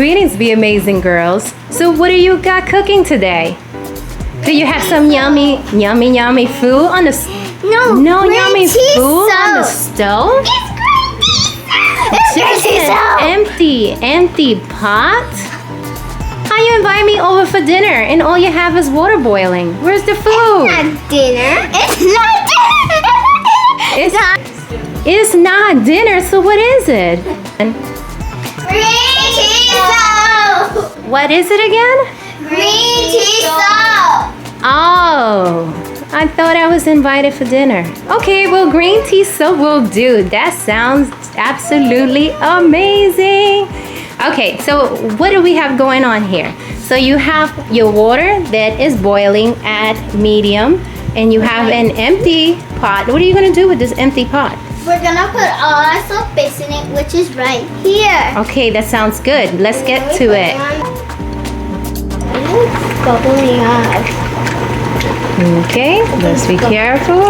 Greetings, be amazing girls. So what do you got cooking today? Do you have some yummy food on the no yummy food on the stove? Just an empty pot? How you invite me over for dinner and all you have is water boiling? Where's the food? It's not dinner. It's not dinner, so what is it? Green tea soap. What is it again? Green tea soap. Oh, I thought I was invited for dinner. Okay, well, green tea soap will do. That sounds absolutely amazing. Okay, so what do we have going on here? So you have your water that is boiling at medium, and you have an empty pot. What are you gonna do with this empty pot? We're gonna put all our soap base in it, which is right here. Okay, that sounds good. Let's get to it. It's bubbling up. Okay, let's be careful.